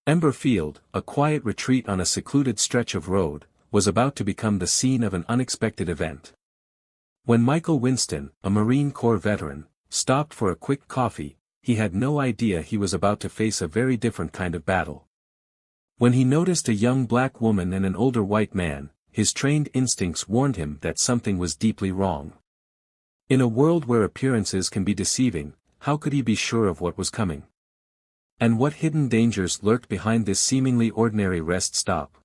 Ember Field, a quiet retreat on a secluded stretch of road, was about to become the scene of an unexpected event. When Michael Winston, a Marine Corps veteran, stopped for a quick coffee, he had no idea he was about to face a very different kind of battle. When he noticed a young black woman and an older white man, his trained instincts warned him that something was deeply wrong. In a world where appearances can be deceiving, how could he be sure of what was coming? And what hidden dangers lurked behind this seemingly ordinary rest stop?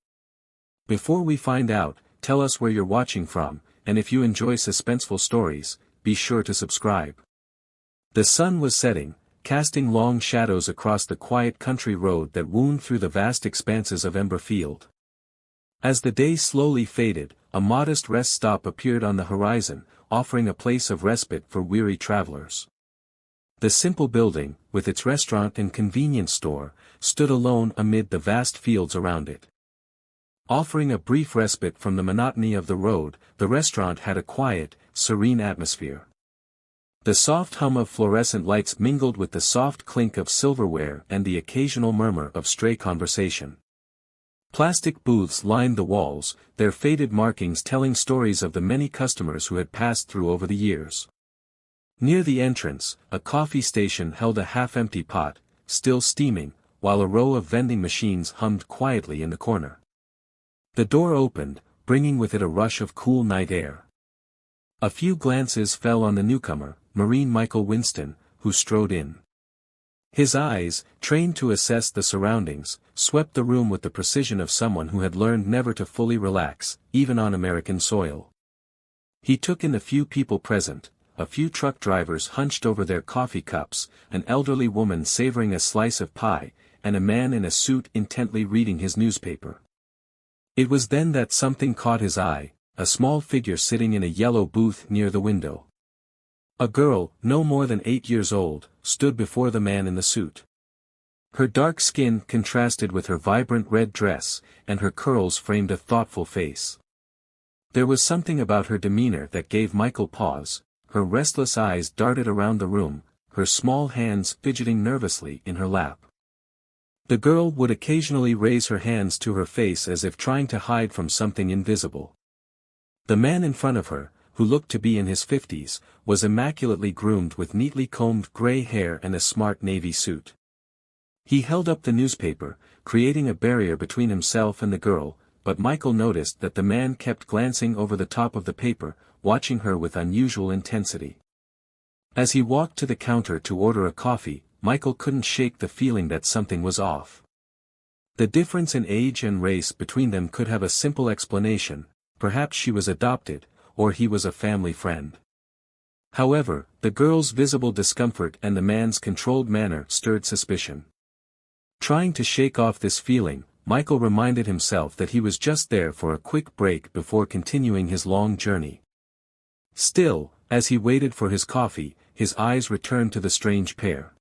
Before we find out, tell us where you're watching from, and if you enjoy suspenseful stories, be sure to subscribe. The sun was setting, casting long shadows across the quiet country road that wound through the vast expanses of Ember Field. As the day slowly faded, a modest rest stop appeared on the horizon, offering a place of respite for weary travelers. The simple building, with its restaurant and convenience store, stood alone amid the vast fields around it. Offering a brief respite from the monotony of the road, the restaurant had a quiet, serene atmosphere. The soft hum of fluorescent lights mingled with the soft clink of silverware and the occasional murmur of stray conversation. Plastic booths lined the walls, their faded markings telling stories of the many customers who had passed through over the years. Near the entrance, a coffee station held a half-empty pot, still steaming, while a row of vending machines hummed quietly in the corner. The door opened, bringing with it a rush of cool night air. A few glances fell on the newcomer, Marine Michael Winston, who strode in. His eyes, trained to assess the surroundings, swept the room with the precision of someone who had learned never to fully relax, even on American soil. He took in the few people present, a few truck drivers hunched over their coffee cups, an elderly woman savoring a slice of pie, and a man in a suit intently reading his newspaper. It was then that something caught his eye, a small figure sitting in a yellow booth near the window. A girl, no more than 8 years old, stood before the man in the suit. Her dark skin contrasted with her vibrant red dress, and her curls framed a thoughtful face. There was something about her demeanor that gave Michael pause. Her restless eyes darted around the room, her small hands fidgeting nervously in her lap. The girl would occasionally raise her hands to her face as if trying to hide from something invisible. The man in front of her, who looked to be in his 50s, was immaculately groomed with neatly combed gray hair and a smart navy suit. He held up the newspaper, creating a barrier between himself and the girl, but Michael noticed that the man kept glancing over the top of the paper, watching her with unusual intensity. As he walked to the counter to order a coffee, Michael couldn't shake the feeling that something was off. The difference in age and race between them could have a simple explanation: perhaps she was adopted, or he was a family friend. However, the girl's visible discomfort and the man's controlled manner stirred suspicion. Trying to shake off this feeling, Michael reminded himself that he was just there for a quick break before continuing his long journey. Still, as he waited for his coffee, his eyes returned to the strange pair.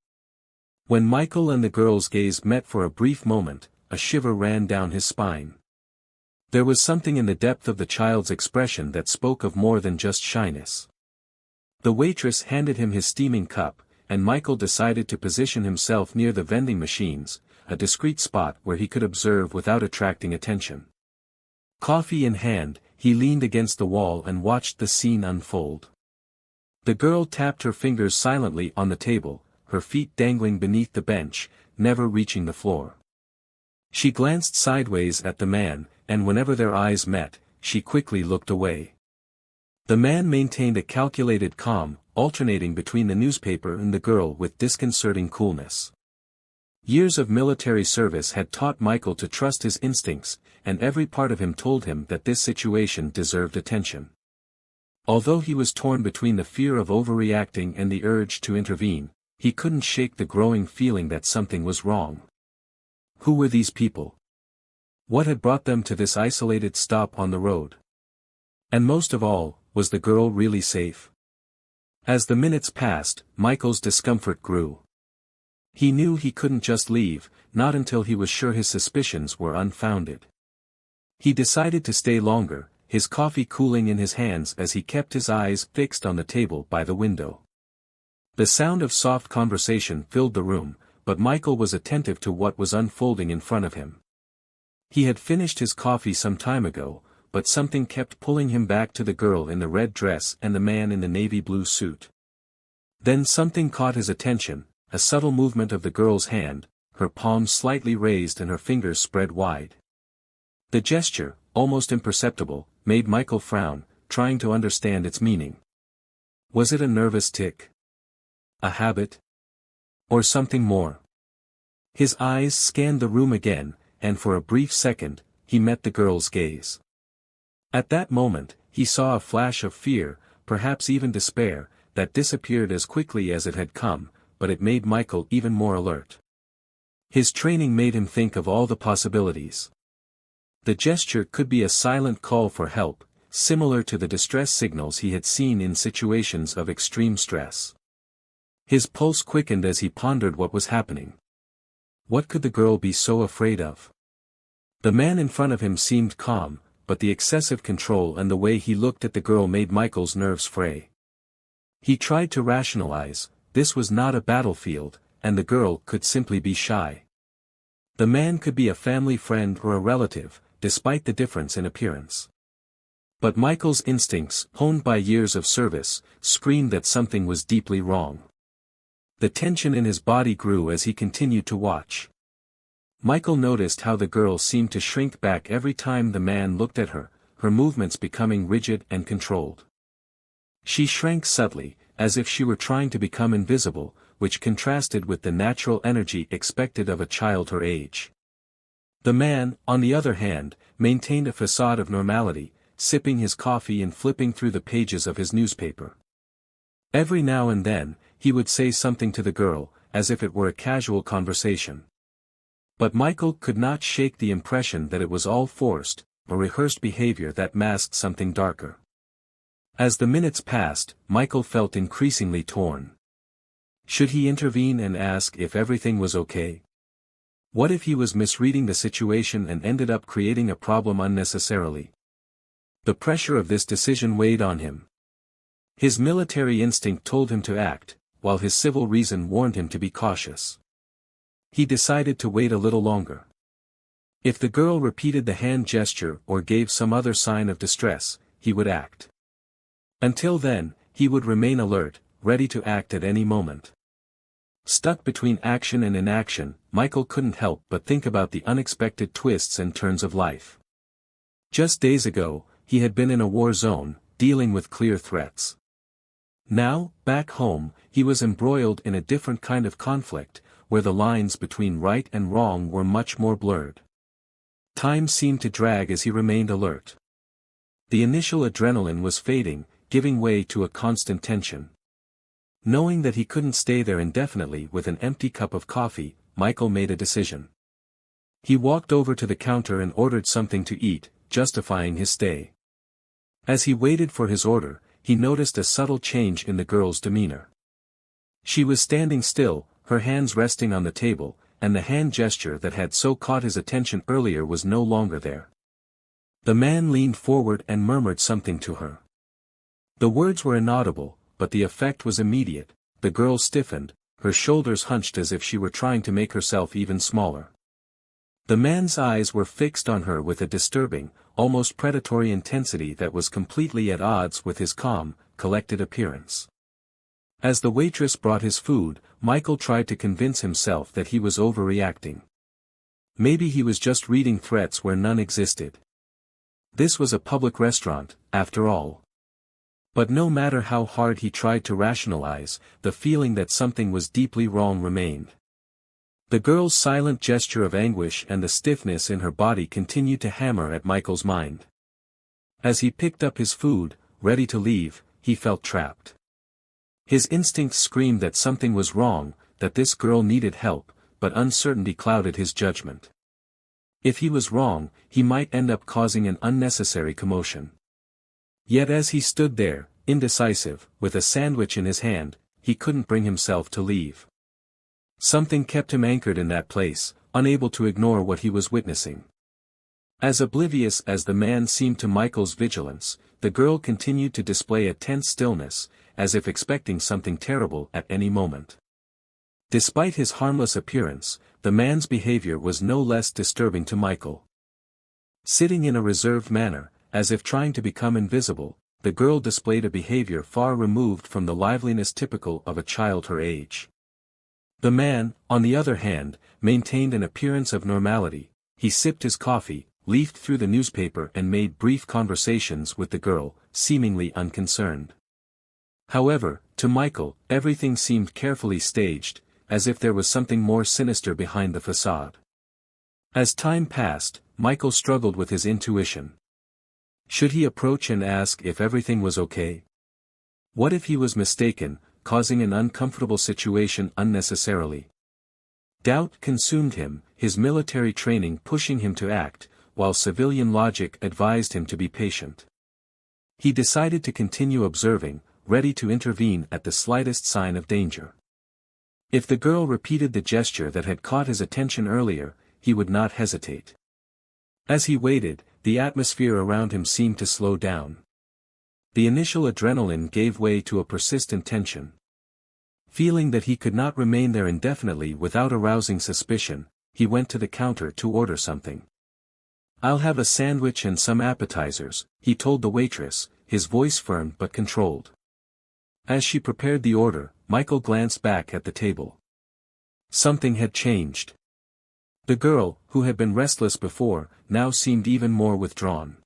When Michael and the girl's gaze met for a brief moment, a shiver ran down his spine. There was something in the depth of the child's expression that spoke of more than just shyness. The waitress handed him his steaming cup, and Michael decided to position himself near the vending machines, a discreet spot where he could observe without attracting attention. Coffee in hand, he leaned against the wall and watched the scene unfold. The girl tapped her fingers silently on the table, her feet dangling beneath the bench, never reaching the floor. She glanced sideways at the man, and whenever their eyes met, she quickly looked away. The man maintained a calculated calm, alternating between the newspaper and the girl with disconcerting coolness. Years of military service had taught Michael to trust his instincts, and every part of him told him that this situation deserved attention. Although he was torn between the fear of overreacting and the urge to intervene, he couldn't shake the growing feeling that something was wrong. Who were these people? What had brought them to this isolated stop on the road? And most of all, was the girl really safe? As the minutes passed, Michael's discomfort grew. He knew he couldn't just leave, not until he was sure his suspicions were unfounded. He decided to stay longer, his coffee cooling in his hands as he kept his eyes fixed on the table by the window. The sound of soft conversation filled the room, but Michael was attentive to what was unfolding in front of him. He had finished his coffee some time ago, but something kept pulling him back to the girl in the red dress and the man in the navy blue suit. Then something caught his attention, a subtle movement of the girl's hand, her palms slightly raised and her fingers spread wide. The gesture, almost imperceptible, made Michael frown, trying to understand its meaning. Was it a nervous tic? A habit? Or something more? His eyes scanned the room again, and for a brief second, he met the girl's gaze. At that moment, he saw a flash of fear, perhaps even despair, that disappeared as quickly as it had come, but it made Michael even more alert. His training made him think of all the possibilities. The gesture could be a silent call for help, similar to the distress signals he had seen in situations of extreme stress. His pulse quickened as he pondered what was happening. What could the girl be so afraid of? The man in front of him seemed calm, but the excessive control and the way he looked at the girl made Michael's nerves fray. He tried to rationalize, this was not a battlefield, and the girl could simply be shy. The man could be a family friend or a relative, despite the difference in appearance. But Michael's instincts, honed by years of service, screamed that something was deeply wrong. The tension in his body grew as he continued to watch. Michael noticed how the girl seemed to shrink back every time the man looked at her, her movements becoming rigid and controlled. She shrank subtly, as if she were trying to become invisible, which contrasted with the natural energy expected of a child her age. The man, on the other hand, maintained a facade of normality, sipping his coffee and flipping through the pages of his newspaper. Every now and then, he would say something to the girl, as if it were a casual conversation. But Michael could not shake the impression that it was all forced, or rehearsed behavior that masked something darker. As the minutes passed, Michael felt increasingly torn. Should he intervene and ask if everything was okay? What if he was misreading the situation and ended up creating a problem unnecessarily? The pressure of this decision weighed on him. His military instinct told him to act, while his civil reason warned him to be cautious. He decided to wait a little longer. If the girl repeated the hand gesture or gave some other sign of distress, he would act. Until then, he would remain alert, ready to act at any moment. Stuck between action and inaction, Michael couldn't help but think about the unexpected twists and turns of life. Just days ago, he had been in a war zone, dealing with clear threats. Now, back home, he was embroiled in a different kind of conflict, where the lines between right and wrong were much more blurred. Time seemed to drag as he remained alert. The initial adrenaline was fading, giving way to a constant tension. Knowing that he couldn't stay there indefinitely with an empty cup of coffee, Michael made a decision. He walked over to the counter and ordered something to eat, justifying his stay. As he waited for his order, he noticed a subtle change in the girl's demeanor. She was standing still, her hands resting on the table, and the hand gesture that had so caught his attention earlier was no longer there. The man leaned forward and murmured something to her. The words were inaudible, but the effect was immediate. The girl stiffened, her shoulders hunched as if she were trying to make herself even smaller. The man's eyes were fixed on her with a disturbing, almost predatory intensity that was completely at odds with his calm, collected appearance. As the waitress brought his food, Michael tried to convince himself that he was overreacting. Maybe he was just reading threats where none existed. This was a public restaurant, after all. But no matter how hard he tried to rationalize, the feeling that something was deeply wrong remained. The girl's silent gesture of anguish and the stiffness in her body continued to hammer at Michael's mind. As he picked up his food, ready to leave, he felt trapped. His instincts screamed that something was wrong, that this girl needed help, but uncertainty clouded his judgment. If he was wrong, he might end up causing an unnecessary commotion. Yet as he stood there, indecisive, with a sandwich in his hand, he couldn't bring himself to leave. Something kept him anchored in that place, unable to ignore what he was witnessing. As oblivious as the man seemed to Michael's vigilance, the girl continued to display a tense stillness, as if expecting something terrible at any moment. Despite his harmless appearance, the man's behavior was no less disturbing to Michael. Sitting in a reserved manner, as if trying to become invisible, the girl displayed a behavior far removed from the liveliness typical of a child her age. The man, on the other hand, maintained an appearance of normality. He sipped his coffee, leafed through the newspaper and made brief conversations with the girl, seemingly unconcerned. However, to Michael, everything seemed carefully staged, as if there was something more sinister behind the facade. As time passed, Michael struggled with his intuition. Should he approach and ask if everything was okay? What if he was mistaken, causing an uncomfortable situation unnecessarily? Doubt consumed him, his military training pushing him to act, while civilian logic advised him to be patient. He decided to continue observing, ready to intervene at the slightest sign of danger. If the girl repeated the gesture that had caught his attention earlier, he would not hesitate. As he waited, the atmosphere around him seemed to slow down. The initial adrenaline gave way to a persistent tension. Feeling that he could not remain there indefinitely without arousing suspicion, he went to the counter to order something. "I'll have a sandwich and some appetizers," he told the waitress, his voice firm but controlled. As she prepared the order, Michael glanced back at the table. Something had changed. The girl, who had been restless before, now seemed even more withdrawn.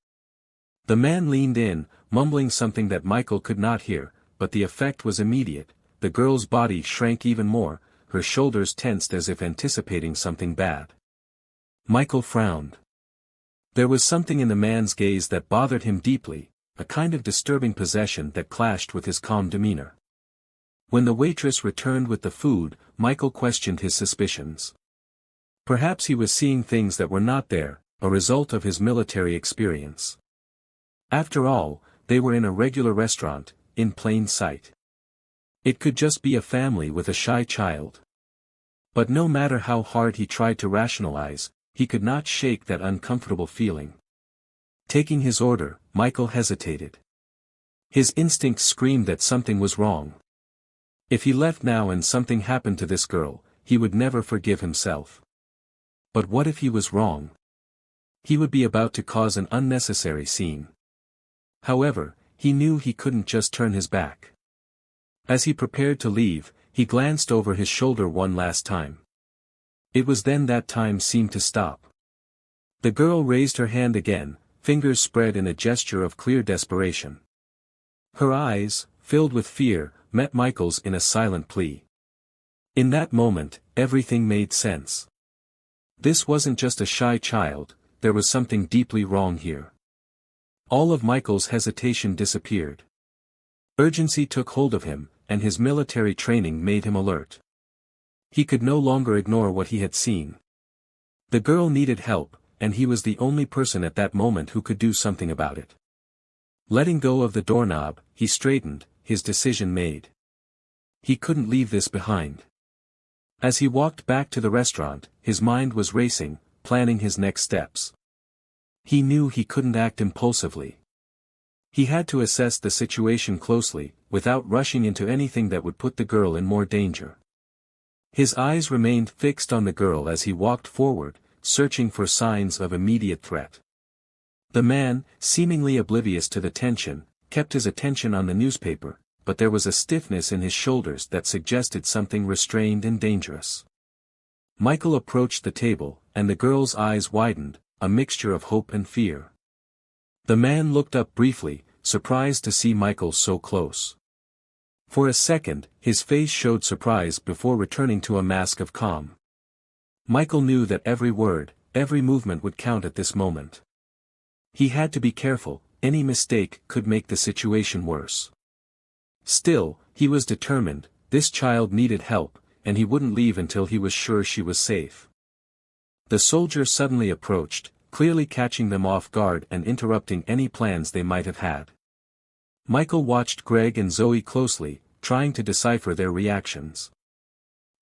The man leaned in, mumbling something that Michael could not hear, but the effect was immediate. The girl's body shrank even more, her shoulders tensed as if anticipating something bad. Michael frowned. There was something in the man's gaze that bothered him deeply, a kind of disturbing possession that clashed with his calm demeanor. When the waitress returned with the food, Michael questioned his suspicions. Perhaps he was seeing things that were not there, a result of his military experience. After all, they were in a regular restaurant, in plain sight. It could just be a family with a shy child. But no matter how hard he tried to rationalize, he could not shake that uncomfortable feeling. Taking his order, Michael hesitated. His instincts screamed that something was wrong. If he left now and something happened to this girl, he would never forgive himself. But what if he was wrong? He would be about to cause an unnecessary scene. However, he knew he couldn't just turn his back. As he prepared to leave, he glanced over his shoulder one last time. It was then that time seemed to stop. The girl raised her hand again, fingers spread in a gesture of clear desperation. Her eyes, filled with fear, met Michael's in a silent plea. In that moment, everything made sense. This wasn't just a shy child, there was something deeply wrong here. All of Michael's hesitation disappeared. Urgency took hold of him, and his military training made him alert. He could no longer ignore what he had seen. The girl needed help, and he was the only person at that moment who could do something about it. Letting go of the doorknob, he straightened, his decision made. He couldn't leave this behind. As he walked back to the restaurant, his mind was racing, planning his next steps. He knew he couldn't act impulsively. He had to assess the situation closely, without rushing into anything that would put the girl in more danger. His eyes remained fixed on the girl as he walked forward, searching for signs of immediate threat. The man, seemingly oblivious to the tension, kept his attention on the newspaper, but there was a stiffness in his shoulders that suggested something restrained and dangerous. Michael approached the table, and the girl's eyes widened, a mixture of hope and fear. The man looked up briefly, surprised to see Michael so close. For a second, his face showed surprise before returning to a mask of calm. Michael knew that every word, every movement would count at this moment. He had to be careful, any mistake could make the situation worse. Still, he was determined, this child needed help, and he wouldn't leave until he was sure she was safe. The soldier suddenly approached, clearly catching them off guard and interrupting any plans they might have had. Michael watched Greg and Zoe closely, trying to decipher their reactions.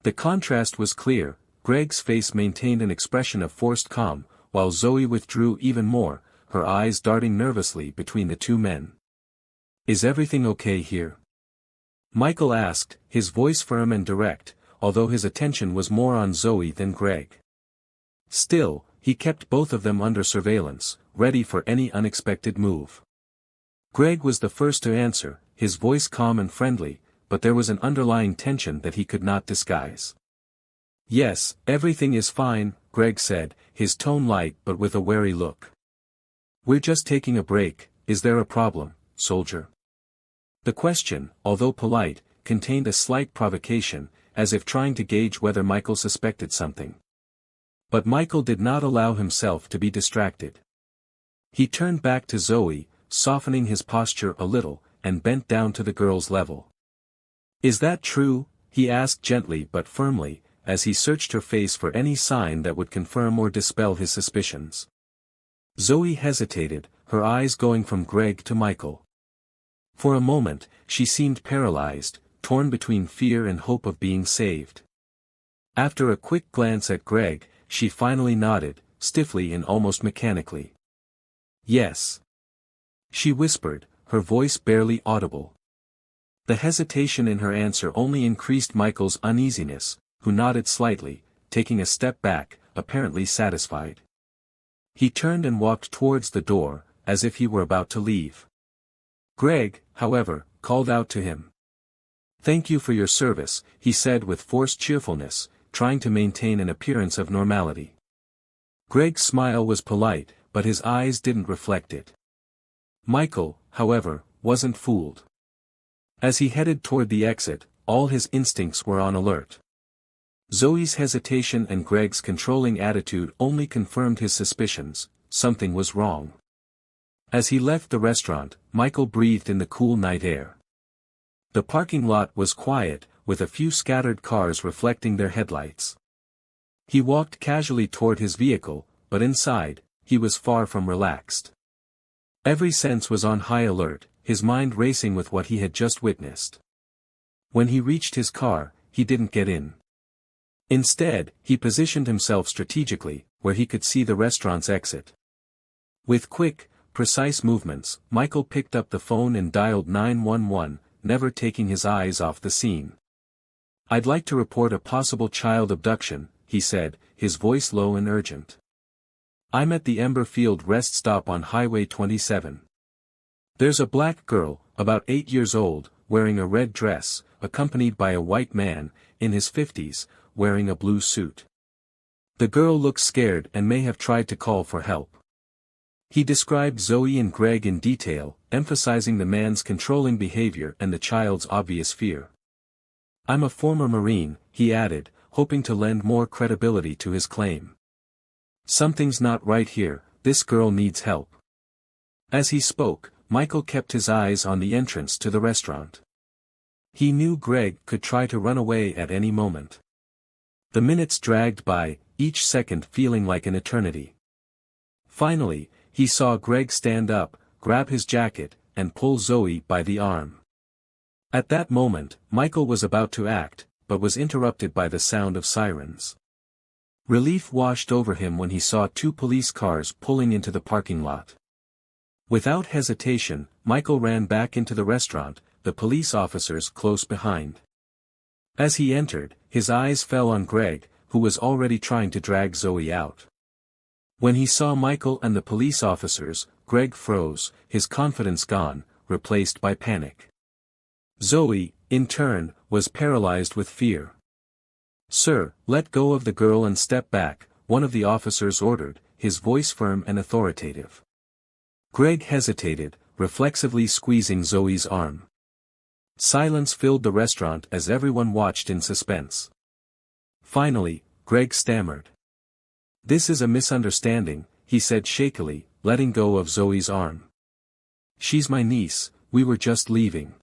The contrast was clear. Greg's face maintained an expression of forced calm, while Zoe withdrew even more, her eyes darting nervously between the two men. "Is everything okay here?" Michael asked, his voice firm and direct, although his attention was more on Zoe than Greg. Still, he kept both of them under surveillance, ready for any unexpected move. Greg was the first to answer, his voice calm and friendly, but there was an underlying tension that he could not disguise. "Yes, everything is fine," Greg said, his tone light but with a wary look. "We're just taking a break. Is there a problem, soldier?" The question, although polite, contained a slight provocation, as if trying to gauge whether Michael suspected something. But Michael did not allow himself to be distracted. He turned back to Zoe, softening his posture a little, and bent down to the girl's level. "Is that true?" he asked gently but firmly, as he searched her face for any sign that would confirm or dispel his suspicions. Zoe hesitated, her eyes going from Greg to Michael. For a moment, she seemed paralyzed, torn between fear and hope of being saved. After a quick glance at Greg, she finally nodded, stiffly and almost mechanically. "Yes," she whispered, her voice barely audible. The hesitation in her answer only increased Michael's uneasiness, who nodded slightly, taking a step back, apparently satisfied. He turned and walked towards the door, as if he were about to leave. Greg, however, called out to him. "Thank you for your service," he said with forced cheerfulness, trying to maintain an appearance of normality. Greg's smile was polite, but his eyes didn't reflect it. Michael, however, wasn't fooled. As he headed toward the exit, all his instincts were on alert. Zoe's hesitation and Greg's controlling attitude only confirmed his suspicions, something was wrong. As he left the restaurant, Michael breathed in the cool night air. The parking lot was quiet, with a few scattered cars reflecting their headlights. He walked casually toward his vehicle, but inside, he was far from relaxed. Every sense was on high alert, his mind racing with what he had just witnessed. When he reached his car, he didn't get in. Instead, he positioned himself strategically, where he could see the restaurant's exit. With quick, precise movements, Michael picked up the phone and dialed 911, never taking his eyes off the scene. "I'd like to report a possible child abduction," he said, his voice low and urgent. "I'm at the Ember Field rest stop on Highway 27. There's a black girl, about 8 years old, wearing a red dress, accompanied by a white man, in his 50s, wearing a blue suit. The girl looks scared and may have tried to call for help." He described Zoe and Greg in detail, emphasizing the man's controlling behavior and the child's obvious fear. "I'm a former Marine," he added, hoping to lend more credibility to his claim. "Something's not right here, this girl needs help." As he spoke, Michael kept his eyes on the entrance to the restaurant. He knew Greg could try to run away at any moment. The minutes dragged by, each second feeling like an eternity. Finally, he saw Greg stand up, grab his jacket, and pull Zoe by the arm. At that moment, Michael was about to act, but was interrupted by the sound of sirens. Relief washed over him when he saw 2 police cars pulling into the parking lot. Without hesitation, Michael ran back into the restaurant, the police officers close behind. As he entered, his eyes fell on Greg, who was already trying to drag Zoe out. When he saw Michael and the police officers, Greg froze, his confidence gone, replaced by panic. Zoe, in turn, was paralyzed with fear. "Sir, let go of the girl and step back," one of the officers ordered, his voice firm and authoritative. Greg hesitated, reflexively squeezing Zoe's arm. Silence filled the restaurant as everyone watched in suspense. Finally, Greg stammered. "This is a misunderstanding," he said shakily, letting go of Zoe's arm. "She's my niece, we were just leaving."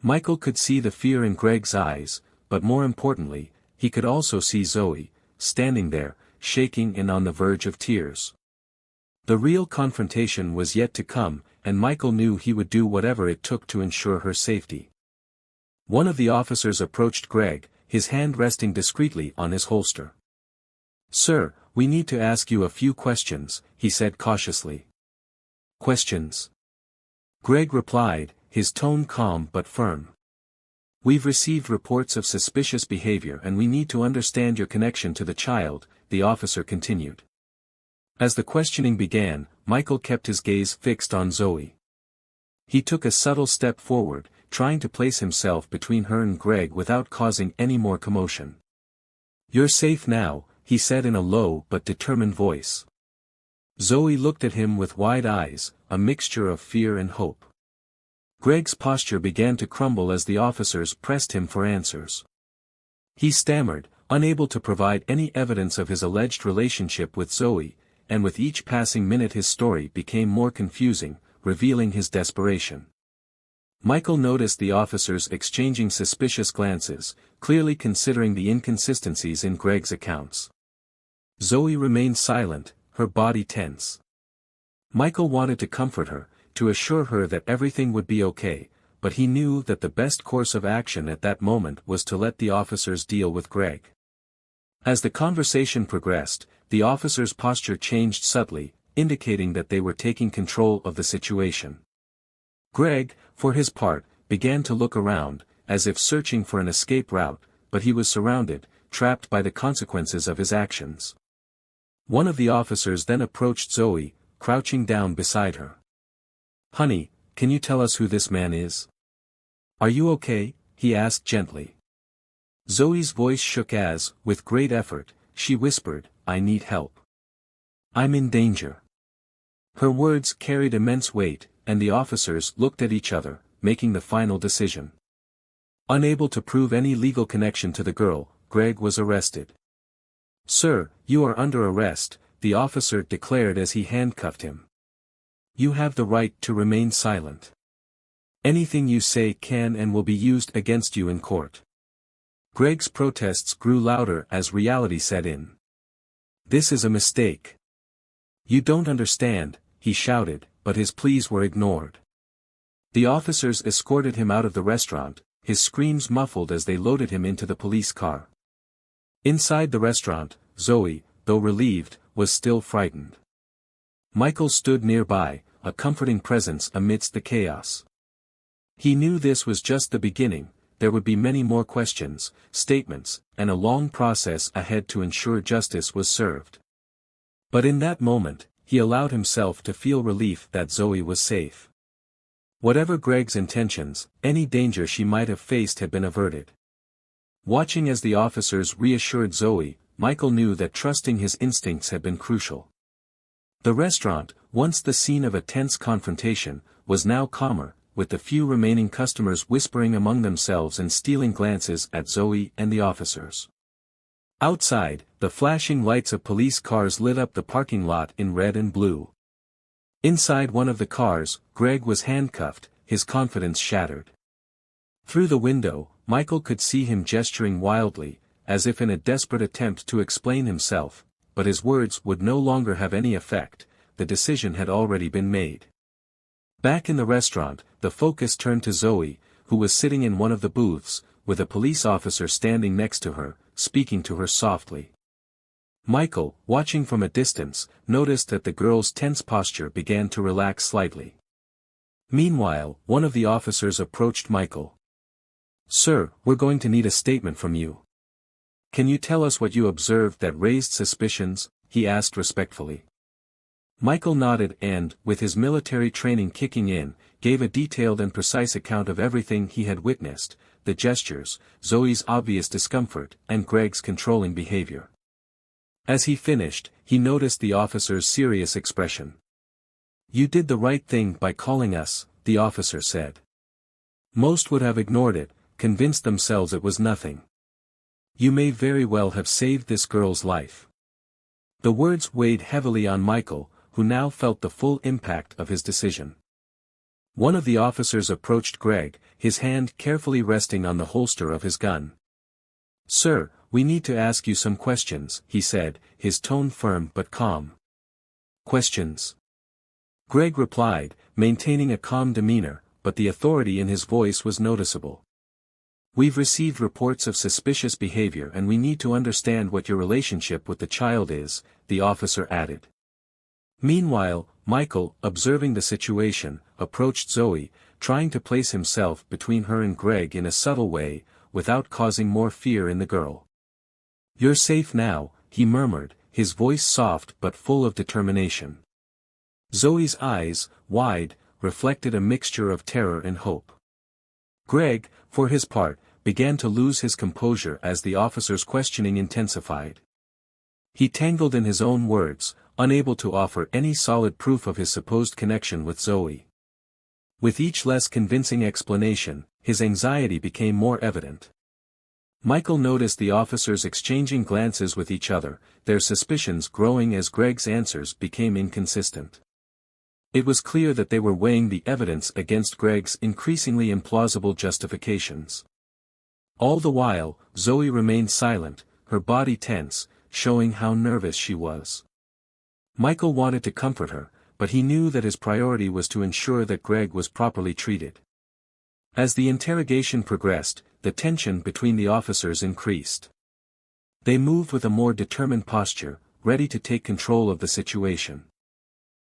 Michael could see the fear in Greg's eyes, but more importantly, he could also see Zoe, standing there, shaking and on the verge of tears. The real confrontation was yet to come, and Michael knew he would do whatever it took to ensure her safety. One of the officers approached Greg, his hand resting discreetly on his holster. "Sir, we need to ask you a few questions," he said cautiously. "Questions?" Greg replied, his tone calm but firm. We've received reports of suspicious behavior and we need to understand your connection to the child, the officer continued. As the questioning began, Michael kept his gaze fixed on Zoe. He took a subtle step forward, trying to place himself between her and Greg without causing any more commotion. "You're safe now," he said in a low but determined voice. Zoe looked at him with wide eyes, a mixture of fear and hope. Greg's posture began to crumble as the officers pressed him for answers. He stammered, unable to provide any evidence of his alleged relationship with Zoe, and with each passing minute his story became more confusing, revealing his desperation. Michael noticed the officers exchanging suspicious glances, clearly considering the inconsistencies in Greg's accounts. Zoe remained silent, her body tense. Michael wanted to comfort her, to assure her that everything would be okay, but he knew that the best course of action at that moment was to let the officers deal with Greg. As the conversation progressed, the officers' posture changed subtly, indicating that they were taking control of the situation. Greg, for his part, began to look around, as if searching for an escape route, but he was surrounded, trapped by the consequences of his actions. One of the officers then approached Zoe, crouching down beside her. "Honey, can you tell us who this man is? Are you okay?" he asked gently. Zoe's voice shook as, with great effort, she whispered, "I need help. I'm in danger." Her words carried immense weight, and the officers looked at each other, making the final decision. Unable to prove any legal connection to the girl, Greg was arrested. "Sir, you are under arrest," the officer declared as he handcuffed him. "You have the right to remain silent. Anything you say can and will be used against you in court." Greg's protests grew louder as reality set in. "This is a mistake. You don't understand," he shouted, but his pleas were ignored. The officers escorted him out of the restaurant, his screams muffled as they loaded him into the police car. Inside the restaurant, Zoe, though relieved, was still frightened. Michael stood nearby, a comforting presence amidst the chaos. He knew this was just the beginning, there would be many more questions, statements, and a long process ahead to ensure justice was served. But in that moment, he allowed himself to feel relief that Zoe was safe. Whatever Greg's intentions, any danger she might have faced had been averted. Watching as the officers reassured Zoe, Michael knew that trusting his instincts had been crucial. The restaurant, once the scene of a tense confrontation, was now calmer, with the few remaining customers whispering among themselves and stealing glances at Zoe and the officers. Outside, the flashing lights of police cars lit up the parking lot in red and blue. Inside one of the cars, Greg was handcuffed, his confidence shattered. Through the window, Michael could see him gesturing wildly, as if in a desperate attempt to explain himself, but his words would no longer have any effect, the decision had already been made. Back in the restaurant, the focus turned to Zoe, who was sitting in one of the booths, with a police officer standing next to her, speaking to her softly. Michael, watching from a distance, noticed that the girl's tense posture began to relax slightly. Meanwhile, one of the officers approached Michael. "Sir, we're going to need a statement from you. Can you tell us what you observed that raised suspicions?" he asked respectfully. Michael nodded and, with his military training kicking in, gave a detailed and precise account of everything he had witnessed, the gestures, Zoe's obvious discomfort, and Greg's controlling behavior. As he finished, he noticed the officer's serious expression. "You did the right thing by calling us," the officer said. "Most would have ignored it, convinced themselves it was nothing. You may very well have saved this girl's life." The words weighed heavily on Michael, who now felt the full impact of his decision. One of the officers approached Greg, his hand carefully resting on the holster of his gun. "Sir, we need to ask you some questions," he said, his tone firm but calm. "Questions?" Greg replied, maintaining a calm demeanor, but the authority in his voice was noticeable. "We've received reports of suspicious behavior and we need to understand what your relationship with the child is," the officer added. Meanwhile, Michael, observing the situation, approached Zoe, trying to place himself between her and Greg in a subtle way, without causing more fear in the girl. "You're safe now," he murmured, his voice soft but full of determination. Zoe's eyes, wide, reflected a mixture of terror and hope. Greg, for his part, began to lose his composure as the officer's questioning intensified. He tangled in his own words, unable to offer any solid proof of his supposed connection with Zoe. With each less convincing explanation, his anxiety became more evident. Michael noticed the officers exchanging glances with each other, their suspicions growing as Greg's answers became inconsistent. It was clear that they were weighing the evidence against Greg's increasingly implausible justifications. All the while, Zoe remained silent, her body tense, showing how nervous she was. Michael wanted to comfort her, but he knew that his priority was to ensure that Greg was properly treated. As the interrogation progressed, the tension between the officers increased. They moved with a more determined posture, ready to take control of the situation.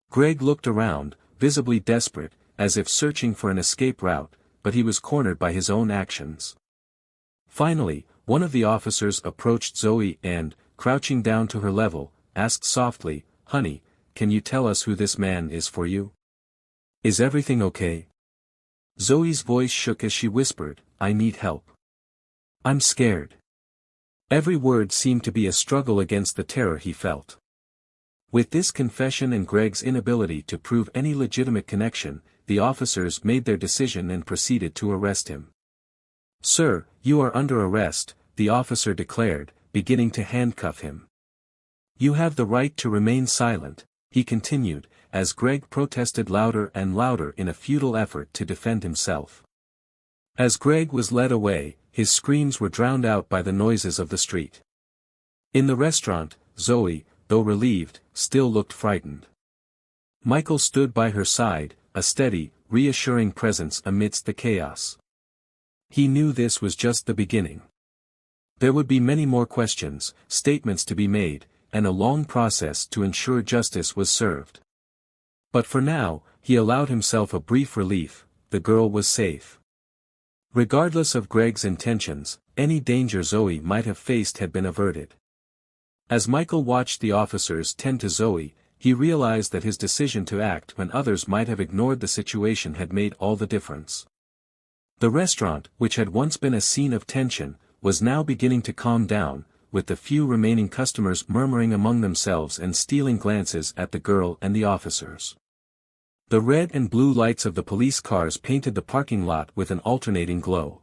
Greg looked around, visibly desperate, as if searching for an escape route, but he was cornered by his own actions. Finally, one of the officers approached Zoe and, crouching down to her level, asked softly, "Honey, can you tell us who this man is for you? Is everything okay?" Zoe's voice shook as she whispered, "I need help. I'm scared." Every word seemed to be a struggle against the terror he felt. With this confession and Greg's inability to prove any legitimate connection, the officers made their decision and proceeded to arrest him. "Sir, you are under arrest," the officer declared, beginning to handcuff him. "You have the right to remain silent," he continued, as Greg protested louder and louder in a futile effort to defend himself. As Greg was led away, his screams were drowned out by the noises of the street. In the restaurant, Zoe, though relieved, still looked frightened. Michael stood by her side, a steady, reassuring presence amidst the chaos. He knew this was just the beginning. There would be many more questions, statements to be made, and a long process to ensure justice was served. But for now, he allowed himself a brief relief: the girl was safe. Regardless of Greg's intentions, any danger Zoe might have faced had been averted. As Michael watched the officers tend to Zoe, he realized that his decision to act when others might have ignored the situation had made all the difference. The restaurant, which had once been a scene of tension, was now beginning to calm down, with the few remaining customers murmuring among themselves and stealing glances at the girl and the officers. The red and blue lights of the police cars painted the parking lot with an alternating glow.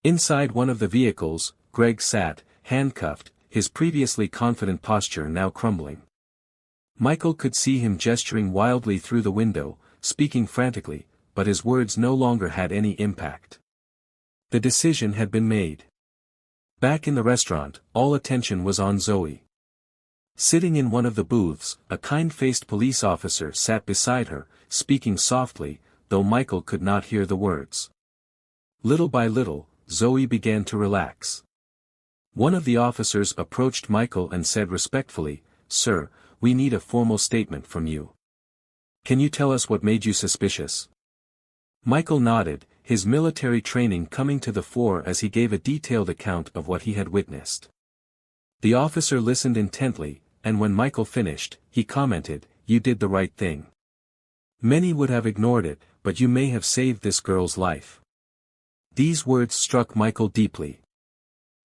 Inside one of the vehicles, Greg sat, handcuffed, his previously confident posture now crumbling. Michael could see him gesturing wildly through the window, speaking frantically, but his words no longer had any impact. The decision had been made. Back in the restaurant, all attention was on Zoe. Sitting in one of the booths, a kind-faced police officer sat beside her, speaking softly, though Michael could not hear the words. Little by little, Zoe began to relax. One of the officers approached Michael and said respectfully, "Sir, we need a formal statement from you. Can you tell us what made you suspicious?" Michael nodded, his military training coming to the fore as he gave a detailed account of what he had witnessed. The officer listened intently, and when Michael finished, he commented, "You did the right thing. Many would have ignored it, but you may have saved this girl's life." These words struck Michael deeply.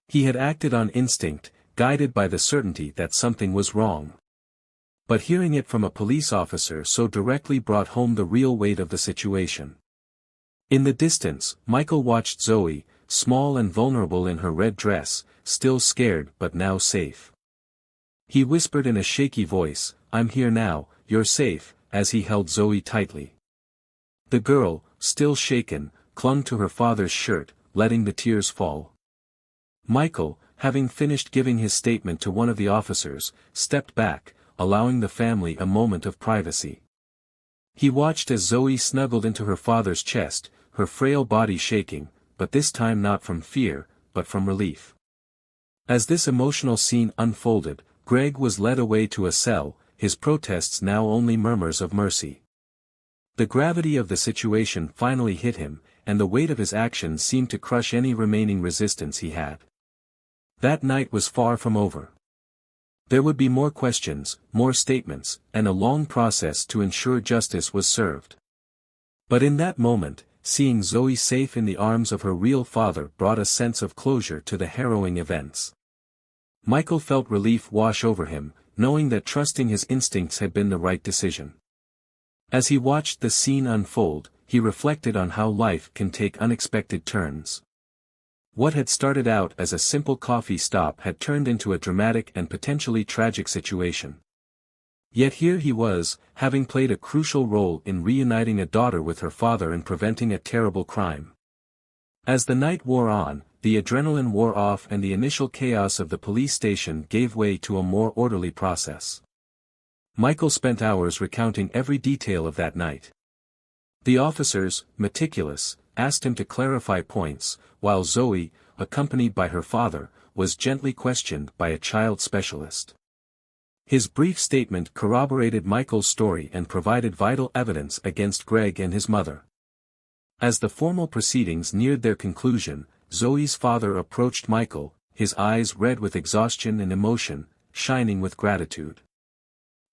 He had acted on instinct, guided by the certainty that something was wrong. But hearing it from a police officer so directly brought home the real weight of the situation. In the distance, Michael watched Zoe, small and vulnerable in her red dress, still scared but now safe. He whispered in a shaky voice, "I'm here now, you're safe," as he held Zoe tightly. The girl, still shaken, clung to her father's shirt, letting the tears fall. Michael, having finished giving his statement to one of the officers, stepped back, allowing the family a moment of privacy. He watched as Zoe snuggled into her father's chest, her frail body shaking, but this time not from fear, but from relief. As this emotional scene unfolded, Greg was led away to a cell, his protests now only murmurs of mercy. The gravity of the situation finally hit him, and the weight of his actions seemed to crush any remaining resistance he had. That night was far from over. There would be more questions, more statements, and a long process to ensure justice was served. But in that moment, seeing Zoe safe in the arms of her real father brought a sense of closure to the harrowing events. Michael felt relief wash over him, knowing that trusting his instincts had been the right decision. As he watched the scene unfold, he reflected on how life can take unexpected turns. What had started out as a simple coffee stop had turned into a dramatic and potentially tragic situation. Yet here he was, having played a crucial role in reuniting a daughter with her father and preventing a terrible crime. As the night wore on, the adrenaline wore off and the initial chaos of the police station gave way to a more orderly process. Michael spent hours recounting every detail of that night. The officers, meticulous, asked him to clarify points, while Zoe, accompanied by her father, was gently questioned by a child specialist. His brief statement corroborated Michael's story and provided vital evidence against Greg and his mother. As the formal proceedings neared their conclusion, Zoe's father approached Michael, his eyes red with exhaustion and emotion, shining with gratitude.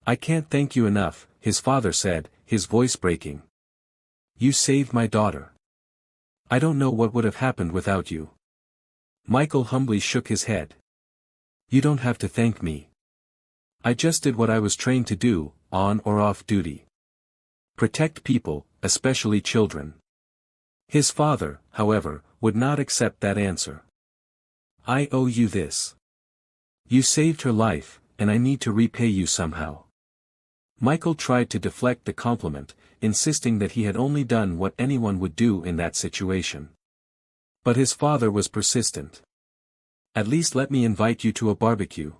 "I can't thank you enough," his father said, his voice breaking. "You saved my daughter. I don't know what would have happened without you." Michael humbly shook his head. "You don't have to thank me. I just did what I was trained to do, on or off duty. Protect people, especially children." His father, however, would not accept that answer. "I owe you this. You saved her life, and I need to repay you somehow." Michael tried to deflect the compliment, insisting that he had only done what anyone would do in that situation. But his father was persistent. "At least let me invite you to a barbecue.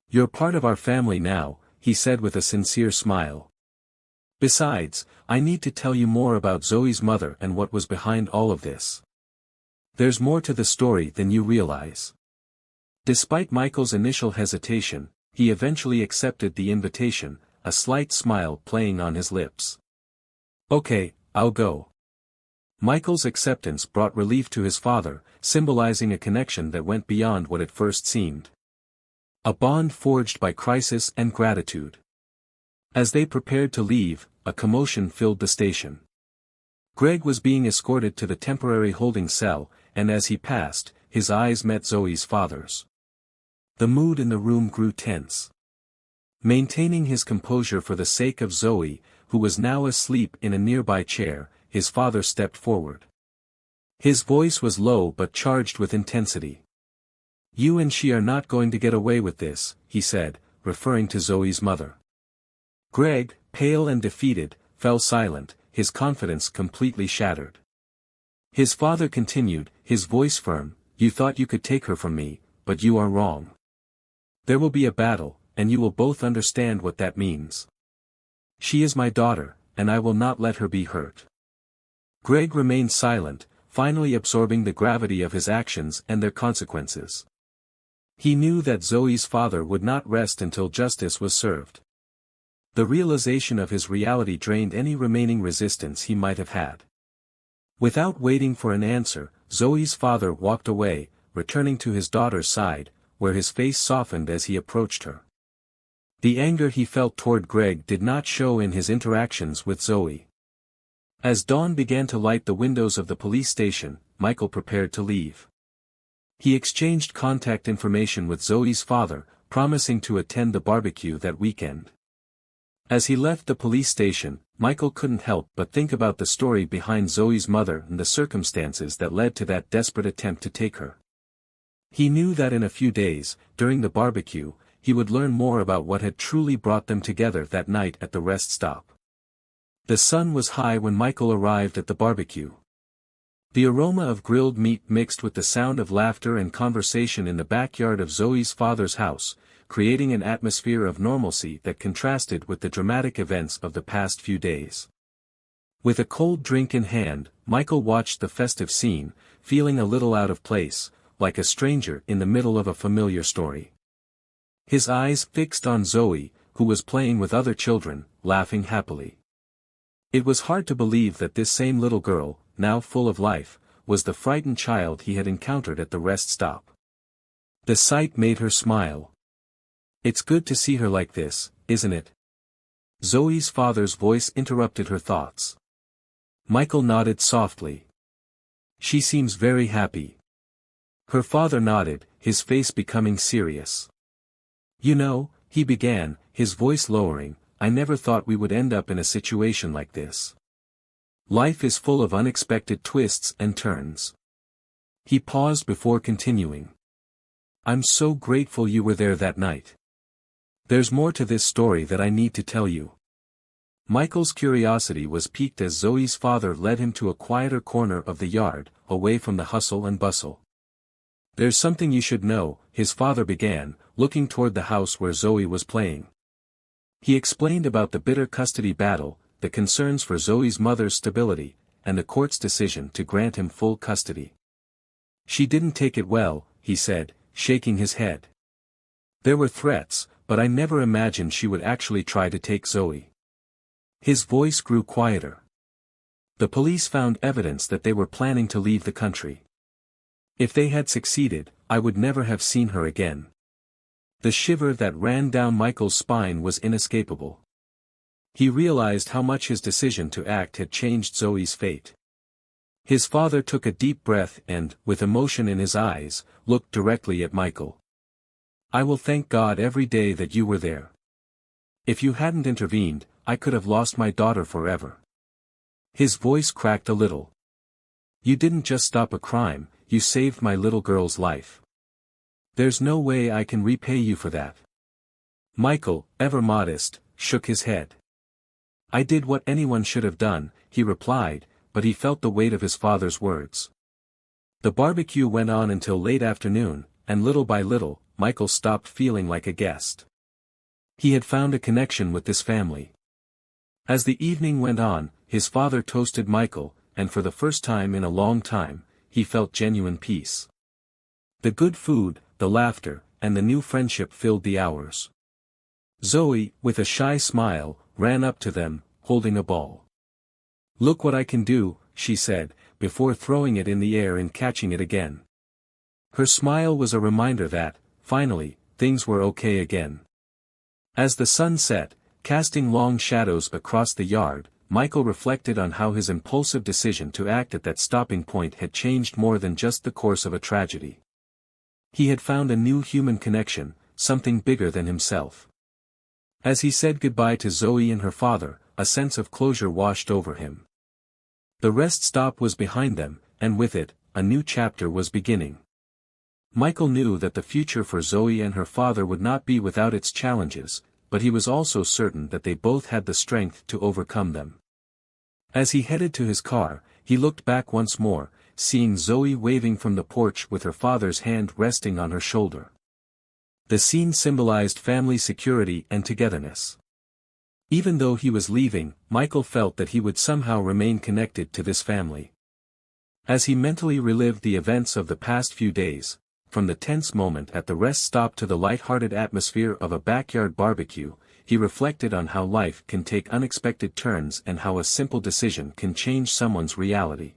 You're part of our family now," he said with a sincere smile. "Besides, I need to tell you more about Zoe's mother and what was behind all of this. There's more to the story than you realize." Despite Michael's initial hesitation, he eventually accepted the invitation, a slight smile playing on his lips. "Okay, I'll go." Michael's acceptance brought relief to his father, symbolizing a connection that went beyond what it first seemed. A bond forged by crisis and gratitude. As they prepared to leave, a commotion filled the station. Greg was being escorted to the temporary holding cell, and as he passed, his eyes met Zoe's father's. The mood in the room grew tense. Maintaining his composure for the sake of Zoe, who was now asleep in a nearby chair, his father stepped forward. His voice was low but charged with intensity. "You and she are not going to get away with this," he said, referring to Zoe's mother. Greg, pale and defeated, fell silent, his confidence completely shattered. His father continued, his voice firm, "You thought you could take her from me, but you are wrong. There will be a battle, and you will both understand what that means. She is my daughter, and I will not let her be hurt." Greg remained silent, finally absorbing the gravity of his actions and their consequences. He knew that Zoe's father would not rest until justice was served. The realization of his reality drained any remaining resistance he might have had. Without waiting for an answer, Zoe's father walked away, returning to his daughter's side, where his face softened as he approached her. The anger he felt toward Greg did not show in his interactions with Zoe. As dawn began to light the windows of the police station, Michael prepared to leave. He exchanged contact information with Zoe's father, promising to attend the barbecue that weekend. As he left the police station, Michael couldn't help but think about the story behind Zoe's mother and the circumstances that led to that desperate attempt to take her. He knew that in a few days, during the barbecue, he would learn more about what had truly brought them together that night at the rest stop. The sun was high when Michael arrived at the barbecue. The aroma of grilled meat mixed with the sound of laughter and conversation in the backyard of Zoe's father's house, creating an atmosphere of normalcy that contrasted with the dramatic events of the past few days. With a cold drink in hand, Michael watched the festive scene, feeling a little out of place, like a stranger in the middle of a familiar story. His eyes fixed on Zoe, who was playing with other children, laughing happily. It was hard to believe that this same little girl, now full of life, was the frightened child he had encountered at the rest stop. The sight made her smile. "It's good to see her like this, isn't it?" Zoe's father's voice interrupted her thoughts. Michael nodded softly. "She seems very happy." Her father nodded, his face becoming serious. "You know," he began, his voice lowering, "I never thought we would end up in a situation like this. Life is full of unexpected twists and turns." He paused before continuing. "I'm so grateful you were there that night. There's more to this story that I need to tell you." Michael's curiosity was piqued as Zoe's father led him to a quieter corner of the yard, away from the hustle and bustle. "There's something you should know," his father began, looking toward the house where Zoe was playing. He explained about the bitter custody battle, the concerns for Zoe's mother's stability, and the court's decision to grant him full custody. "She didn't take it well," he said, shaking his head. "There were threats, but I never imagined she would actually try to take Zoe." His voice grew quieter. "The police found evidence that they were planning to leave the country. If they had succeeded, I would never have seen her again." The shiver that ran down Michael's spine was inescapable. He realized how much his decision to act had changed Zoe's fate. His father took a deep breath and, with emotion in his eyes, looked directly at Michael. "I will thank God every day that you were there. If you hadn't intervened, I could have lost my daughter forever." His voice cracked a little. "You didn't just stop a crime, you saved my little girl's life. There's no way I can repay you for that." Michael, ever modest, shook his head. "I did what anyone should have done," he replied, but he felt the weight of his father's words. The barbecue went on until late afternoon, and little by little, Michael stopped feeling like a guest. He had found a connection with this family. As the evening went on, his father toasted Michael, and for the first time in a long time, he felt genuine peace. The good food, the laughter, and the new friendship filled the hours. Zoe, with a shy smile, ran up to them, holding a ball. "Look what I can do," she said, before throwing it in the air and catching it again. Her smile was a reminder that, finally, things were okay again. As the sun set, casting long shadows across the yard, Michael reflected on how his impulsive decision to act at that stopping point had changed more than just the course of a tragedy. He had found a new human connection, something bigger than himself. As he said goodbye to Zoe and her father, a sense of closure washed over him. The rest stop was behind them, and with it, a new chapter was beginning. Michael knew that the future for Zoe and her father would not be without its challenges, but he was also certain that they both had the strength to overcome them. As he headed to his car, he looked back once more, seeing Zoe waving from the porch with her father's hand resting on her shoulder. The scene symbolized family security and togetherness. Even though he was leaving, Michael felt that he would somehow remain connected to this family. As he mentally relived the events of the past few days, from the tense moment at the rest stop to the light-hearted atmosphere of a backyard barbecue, he reflected on how life can take unexpected turns and how a simple decision can change someone's reality.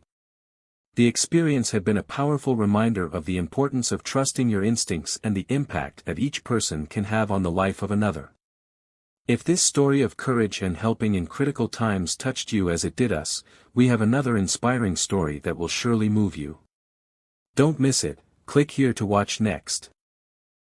The experience had been a powerful reminder of the importance of trusting your instincts and the impact that each person can have on the life of another. If this story of courage and helping in critical times touched you as it did us, we have another inspiring story that will surely move you. Don't miss it. Click here to watch next.